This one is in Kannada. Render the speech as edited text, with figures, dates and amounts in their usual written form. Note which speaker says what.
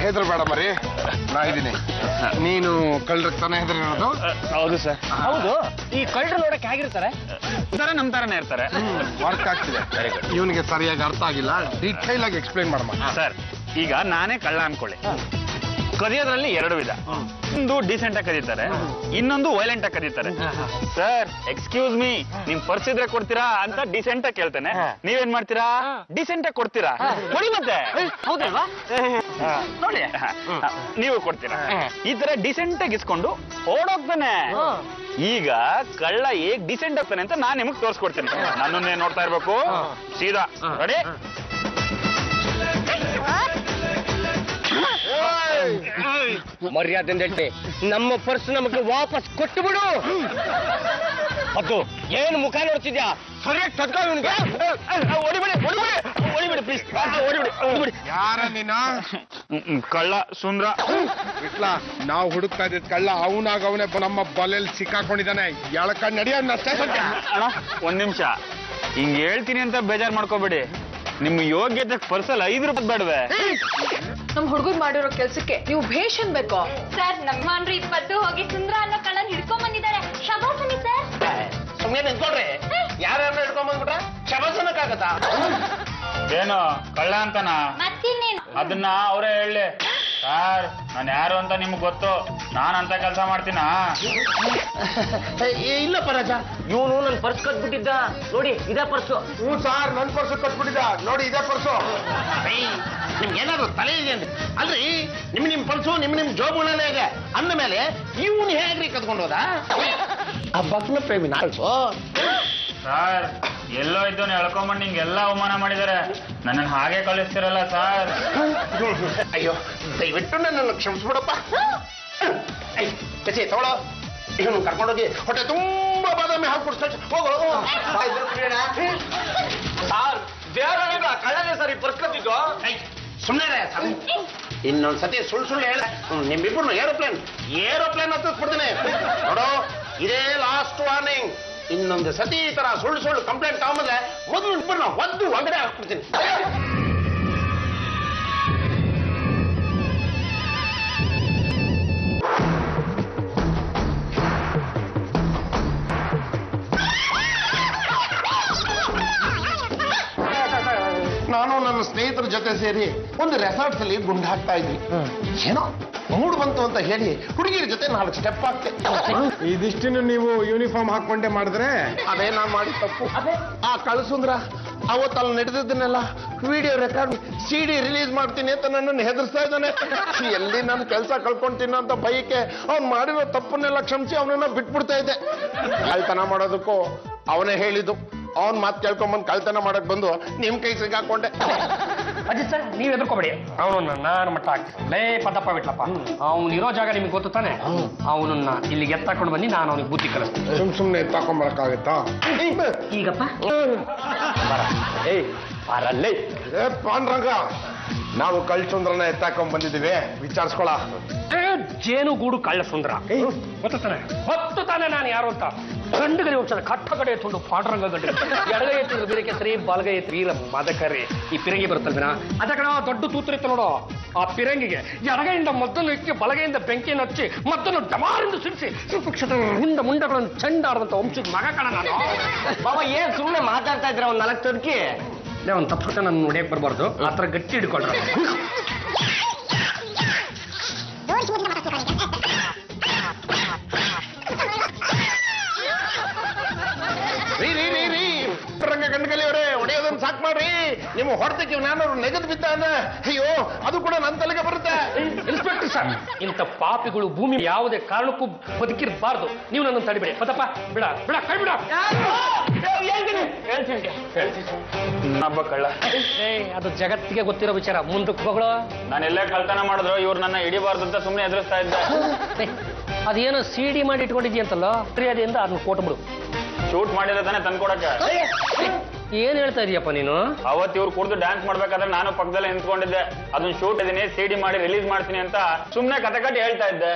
Speaker 1: ಹೆದರ್ಬೇಡ ಮರಿ, ನಾ ಇದ್ದೀನಿ. ನೀನು ಕಳ್ಳರಿಗೆ ತಾನೇ ಹೆದರಿರೋದು?
Speaker 2: ಹೌದು ಸರ್. ಹೌದು, ಈ ಕಳ್ಳರು ನೋಡಕ್ಕೆ ಹೇಗಿರ್ತಾರೆ? ನಮ್ ತರನೇ ಇರ್ತಾರೆ.
Speaker 1: ವರ್ಕ್ ಆಗ್ತಿದೆ. ಇವನಿಗೆ ಸರಿಯಾಗಿ ಅರ್ಥ ಆಗಿಲ್ಲ, ಡೀಟೇಲ್ ಆಗಿ ಎಕ್ಸ್ಪ್ಲೈನ್ ಮಾಡಮ್ಮ.
Speaker 2: ಸರ್, ಈಗ ನಾನೇ ಕಳ್ಳ ಅನ್ಕೊಳ್ಳಿ. ಕದಿಯೋದ್ರಲ್ಲಿ ಎರಡು ವಿಧ. ಒಂದು ಡೀಸೆಂಟ್ ಆಗಿ ಕದೀತಾರೆ, ಇನ್ನೊಂದು ವೈಲೆಂಟ್ ಆಗಿ ಕದೀತಾರೆ. ಸರ್, ಎಕ್ಸ್ಕ್ಯೂಸ್ ಮೀ, ನಿಮ್ ಪರ್ಸ್ ಇದ್ರೆ ಕೊಡ್ತೀರಾ ಅಂತ ಡೀಸೆಂಟ್ ಆಗಿ ಕೇಳ್ತೇನೆ. ನೀವೇನ್ ಮಾಡ್ತೀರಾ? ಡೀಸೆಂಟ್ ಆಗಿ ಕೊಡ್ತೀರಾ? ಕೊಡಿ ಮತ್ತೆ. ಹೌದಲ್ವಾ? ನೋಡಿ, ನೀವು ಕೊಡ್ತೀರಾ. ಈ ತರ ಡೀಸೆಂಟ್ ಆಗಿ ಇಸ್ಕೊಂಡು ಓಡೋಗ್ತಾನೆ. ಈಗ ಕಳ್ಳ ಹೇಗ್ ಡೀಸೆಂಟ್ ಆಗ್ತಾನೆ ಅಂತ ನಾನ್ ನಿಮಗ್ ತೋರ್ಸ್ಕೊಡ್ತೀನಿ. ನನ್ನನ್ನೇ ನೋಡ್ತಾ ಇರ್ಬೇಕು. ಸೀದಾ ರೆಡಿ?
Speaker 3: ಮರ್ಯಾದೆ ನಮ್ಮ ಪರ್ಸ್ ನಮಗೆ ವಾಪಸ್ ಕೊಟ್ಟು ಬಿಡು. ಅದು ಏನು ಮುಖ ನೋಡ್ತಿದ್ಯಾ? ಸರಿಯಾಗಿ ತಡ್ಕೊ ಇವನಿಗೆ.
Speaker 2: ಹೊಡಿಬಿಡಿ ಪ್ಲೀಸ್, ಹೊಡಿಬಿಡಿ.
Speaker 1: ಯಾರ ನೀನ?
Speaker 2: ಕಳ್ಳ ಸುಂದ್ರ.
Speaker 1: ಇಟ್ಲ, ನಾವು ಹುಡುಕ್ತಾ ಇದ್ದಿದ್ ಕಳ್ಳ ಅವನೇ ನಮ್ಮ ಬಲೆಯಲ್ಲಿ ಸಿಕ್ಕಾಕೊಂಡಿದ್ದಾನೆ. ಎಳಕ ನಡಿಯ.
Speaker 2: ಅಣ್ಣ, ಒಂದ್ ನಿಮಿಷ, ಹಿಂಗ್ ಹೇಳ್ತೀನಿ ಅಂತ ಬೇಜಾರ್ ಮಾಡ್ಕೋಬೇಡಿ. ನಿಮ್ ಯೋಗ್ಯತೆ ಪರ್ಸಲ್ 5 ರೂಪಾಯಿ ಬೇಡವೆ?
Speaker 4: ನಮ್ ಹುಡುಗರು ಮಾಡಿರೋ ಕೆಲ್ಸಕ್ಕೆ ನೀವು ಭೇಷ್ ಅನ್ಬೇಕು.
Speaker 5: ಸರ್, ನಮ್ಮ ಅನ್ರು 20 ಹೋಗಿ ಸುಂದ್ರ ಅನ್ನೋ ಕಳ್ಳನ್ ಹಿಡ್ಕೊಂಡ್ ಬಂದಿದ್ದಾರೆ. ಶಬಾಸನಿ ಸರ್.
Speaker 3: ಸುಮ್ಮನೆ ನಿಂತ್ಕೊಳ್ರಿ. ಯಾರ್ಯಾರು ಹಿಡ್ಕೊಂಡ್ ಬಂದ್ಬಿಟ್ರ ಶಬಾಸನಕ್ಕಾಗತ್ತಾ?
Speaker 2: ಏನು ಕಳ್ಳ ಅಂತನಾ?
Speaker 5: ಮತ್ತಿನ್ನೇನು?
Speaker 2: ಅದನ್ನ ಅವರೇ ಹೇಳಿ. ಸರ್, ನಾನು ಯಾರು ಅಂತ ನಿಮ್ಗೆ ಗೊತ್ತು. ನಾನಂತ ಕೆಲಸ ಮಾಡ್ತೀನಾ?
Speaker 3: ಇಲ್ಲ ಪರಾಜ, ಇವನು ನನ್ ಪರ್ಸ್ ಕಟ್ಬಿಟ್ಟಿದ್ದ. ನೋಡಿ, ಇದೇ ಪರ್ಸು.
Speaker 1: ಹ್ಞೂ ಸಾರ್, ನನ್ ಪರ್ಸು ಕಟ್ಬಿಟ್ಟಿದ್ದ. ನೋಡಿ, ಇದೇ ಪರ್ಸು.
Speaker 3: ನಿಮ್ಗೆ ಏನಾದ್ರು ತಲೆ ಇದೆ ಅಂದ್ರೆ ಅಲ್ರಿ, ನಿಮ್ ಪರ್ಸು ನಿಮ್ ಜೋಬುಗಳೇ ಇದೆ ಅಂದ ಮೇಲೆ ಇವನು ಹೇಗ್ರಿ ಕದ್ಕೊಂಡು ಹೋದ? ಆ ಭಗ್ನ ಪ್ರೇಮಿ ನಾಲ್ಕು.
Speaker 2: ಸರ್, ಎಲ್ಲೋ ಇದ್ದವನು ಎಳ್ಕೊಂಬಂದು ನಿಂಗೆಲ್ಲ ಅವಮಾನ ಮಾಡಿದ್ದಾರೆ. ನನ್ನನ್ನು ಹಾಗೆ ಕಳಿಸ್ತಿರಲ್ಲ ಸರ್.
Speaker 3: ಅಯ್ಯೋ, ದಯವಿಟ್ಟು ನನ್ನನ್ನು ಕ್ಷಮಿಸ್ಬಿಡಪ್ಪ. ಕಚೆ ತಗೊಳ್ಳೋ, ಇವನು ಕರ್ಕೊಂಡೋಗಿ ಹೊಟ್ಟೆ ತುಂಬಾ ಬಾದಾಮಿ ಹಾಕ್ಬಿಡ್ತಾರೆ. ಹೋಗೋ. ಸಾರ್, ಕಳ್ಳನೇ ಸರ್ ಈ ಪರ್ಸ್ಕತ್ತಿದ್ದು. ಸುಮ್ಮನೆ ಇನ್ನೊಂದ್ಸತಿ ಸುಳ್ಳು ಹೇಳ. ನಿಮ್ಮಿಬ್ಬರು ಏರೋಪ್ಲೇನ್ ಹತ್ತಿಸ್ಬಿಡ್ತೀನಿ ನೋಡು. ಇದೇ ಲಾಸ್ಟ್ ವಾರ್ನಿಂಗ್. ಇನ್ನೊಂದು ಸತಿ ಈ ತರ ಸುಳ್ಳು ಕಂಪ್ಲೇಂಟ್ ತಗೊಂಬಂದ್ರೆ ಮೊದಲು ಇಬ್ಬರನ್ನ ಒದ್ದು ಒಳಗಡೆ ಹಾಕ್ಬಿಡ್ತೀನಿ. ನಾನು ನನ್ನ ಸ್ನೇಹಿತರ ಜೊತೆ ಸೇರಿ ಒಂದು ರೆಸಾರ್ಟ್ಸ್ ಅಲ್ಲಿ ಗುಂಡು ಹಾಕ್ತಾ ಇದ್ವಿ. ಏನೋ ಮೂಡ್ ಬಂತು ಅಂತ ಹೇಳಿ ಹುಡುಗಿರ ಜೊತೆ 4 ಸ್ಟೆಪ್ ಹಾಕ್ತೆ.
Speaker 1: ಇದಿಷ್ಟನ್ನು ನೀವು ಯೂನಿಫಾರ್ಮ್ ಹಾಕೊಂಡೆ ಮಾಡಿದ್ರೆ?
Speaker 3: ಅದೇ ನಾನು ಮಾಡಿ ತಪ್ಪು. ಆ ಕಳ್ಸುಂದ್ರ ಅವತ್ತಲ್ಲಿ ನಡೆದಿದ್ದನ್ನೆಲ್ಲ ವಿಡಿಯೋ ರೆಕಾರ್ಡ್ CD ರಿಲೀಸ್ ಮಾಡ್ತೀನಿ ಅಂತ ನನ್ನನ್ನು ಹೆದರ್ಸ್ತಾ ಇದ್ದಾನೆ. ಎಲ್ಲಿ ನಾನು ಕೆಲಸ ಕಳ್ಕೊಂತೀನಿ ಅಂತ ಭಯಕ್ಕೆ ಅವ್ನು ಮಾಡಿರೋ ತಪ್ಪನ್ನೆಲ್ಲ ಕ್ಷಮಿಸಿ ಅವನನ್ನ ಬಿಟ್ಬಿಡ್ತಾ ಇದ್ದೆ. ಕಳ್ತನ ಮಾಡೋದಕ್ಕೂ ಅವನೇ ಹೇಳಿದ್ದು. ಅವನ್ ಮಾತು ಕೇಳ್ಕೊಂಬಂದು ಕಳ್ತನ ಮಾಡಕ್ ಬಂದು ನಿಮ್ ಕೈ ಸಿಗಾಕೊಂಡೆ.
Speaker 6: ಅಜಿತ್ ಸರ್, ನೀವ್ ಎದುರ್ಕೋಬೇಡಿ. ಅವನನ್ನ ನಾನು ಮಟ್ಟ ಲೇ ಪದಪ್ಪ ಬಿಟ್ಲಪ್ಪ. ಅವನು ಇರೋ ಜಾಗ ನಿಮ್ಗೆ ಗೊತ್ತು ತಾನೆ. ಅವನನ್ನ ಇಲ್ಲಿಗೆ ಎತ್ತಾಕೊಂಡು ಬಂದು ನಾನು ಅವನಿಗೆ ಬುದ್ಧಿ ಕಲಿಸ್ತೀನಿ.
Speaker 1: ಸುಮ್ನೆ ಎತ್ತಾಕೊಂಬರಕ್ಕಾಗತ್ತಾ?
Speaker 6: ಈಗಪ್ಪ ಬರಲ್ಲೇ.
Speaker 1: ಪಾಂಡ್ರಂಗ, ನಾವು ಕಳ್ಸಂದ್ರನ್ನ ಎತ್ತಾಕೊಂಡ್ ಬಂದಿದ್ದೀವಿ, ವಿಚಾರಿಸ್ಕೊಳ.
Speaker 6: ಜೇನುಗೂಡು ಕಳ್ಳ ಸುಂದರ ಗೊತ್ತು ತಾನೆ ನಾನು ಯಾರು ಅಂತ. ಗಂಡುಗರಿ ಹೋಗ್ತಾರೆ ಕಟ್ಟ ಕಡೆ ಎತ್ಕೊಂಡು ಪಾಂಡ್ರಂಗ ಗಂಡು. ಎಡಗೈ ಎತ್ತಿದ್ರು ಬೀರಕ್ಕೆ ಸರಿ, ಬಲಗೈ ಎತ್ತಿ ವೀರ ಮದಕರಿ. ಈ ಪಿರಂಗಿ ಬರುತ್ತಲ್ವಿನ ಅದ ಕಡೆ ದೊಡ್ಡ ತೂತರಿತ್ತ ನೋಡು. ಆ ಪಿರಂಗಿಗೆ ಎಡಗೈಯಿಂದ ಮದ್ದನ್ನು ಇಕ್ಕಿ ಬಲಗೈಯಿಂದ ಬೆಂಕಿಯನ್ನು ಹಚ್ಚಿ ಮದ್ದನ್ನು ಡಮಾರಿಂದ ಸಿಡಿಸಿ ಹಿಂದ ಮುಂಡಗಳನ್ನು ಚಂಡಾಡದಂತ ವಂಶದ ಮಗ ಕಣ ನಾನು.
Speaker 3: ಬಾಬಾ ಏನ್ ಸುಮ್ಮನೆ ಮಾತಾಡ್ತಾ ಇದ್ರೆ ಒಂದ್ 4 ತರ್ಕಿ.
Speaker 6: ಒಂದು ತಪ್ಪು ನಾನು ನೋಡಿಯಕ್ ಬರ್ಬಾರ್ದು. ಆ ಥರ ಗಟ್ಟಿ ಹಿಡ್ಕೊಳ್ರಿ.
Speaker 3: ರಂಗ ಗಂಡಗಲಿ ಅವರೇ, ಹೊಡೆಯೋದನ್ನ ಸಾಕು ಮಾಡ್ರಿ. ನಿಮ್ಮ ಹೊಡೆತಕ್ಕೆ ನಾನು ನೆಗೆದು ಬಿದ್ದ ಅಂದ್ರೆ ಅಯ್ಯೋ ಅದು ಕೂಡ ನನ್ನ ತಲೆಗೆ ಬರುತ್ತೆ.
Speaker 6: ಇನ್ಸ್ಪೆಕ್ಟರ್ ಸರ್, ಇಂಥ ಪಾಪಿಗಳು ಭೂಮಿ ಯಾವುದೇ ಕಾರಣಕ್ಕೂ ಬದುಕಿರಬಾರ್ದು. ನೀವು ನನ್ನನ್ನು ತಡಿಬೇಡಿ. ಪದಪ್ಪ ಬಿಡ ಬಿಡ ಕೈ ಬಿಡ.
Speaker 2: ಹಬ್ಬ ಕಳ್ಳ
Speaker 6: ಅದು ಜಗತ್ತಿಗೆ ಗೊತ್ತಿರೋ ವಿಚಾರ. ಮುಂದಕ್ಕೆ ಹೋಗಳೋ.
Speaker 2: ನಾನೆಲ್ಲ ಕಳ್ತನ ಮಾಡಿದ್ರು ಇವ್ರು ನನ್ನ ಹಿಡಿಬಾರ್ದು ಅಂತ ಸುಮ್ಮನೆ ಎದುರಿಸ್ತಾ ಇದ್ದೆ.
Speaker 6: ಅದೇನೋ CD ಮಾಡಿ ಇಟ್ಕೊಂಡಿದ್ಯಂತಲ್ಲ, ಮರ್ಯಾದೆಯಿಂದ ಅದನ್ನ ಕೊಟ್ಬಿಡು.
Speaker 2: ಶೂಟ್ ಮಾಡಿದ್ರೆ ತಾನೇ ತಂದ್ಕೊಡಕ್ಕೆ.
Speaker 6: ಏನ್ ಹೇಳ್ತಾ ಇದೀಯಪ್ಪ ನೀನು?
Speaker 2: ಅವತ್ತು ಇವ್ರು ಕುಡಿದು ಡ್ಯಾನ್ಸ್ ಮಾಡ್ಬೇಕಾದ್ರೆ ನಾನು ಪಕ್ಕದಲ್ಲೇ ನಿಂತ್ಕೊಂಡಿದ್ದೆ. ಅದನ್ನ ಶೂಟ್ ಇದೀನಿ, CD ಮಾಡಿ ರಿಲೀಸ್ ಮಾಡ್ತೀನಿ ಅಂತ ಸುಮ್ನೆ ಕತೆ ಕಟ್ಟಿ ಹೇಳ್ತಾ ಇದ್ದೆ.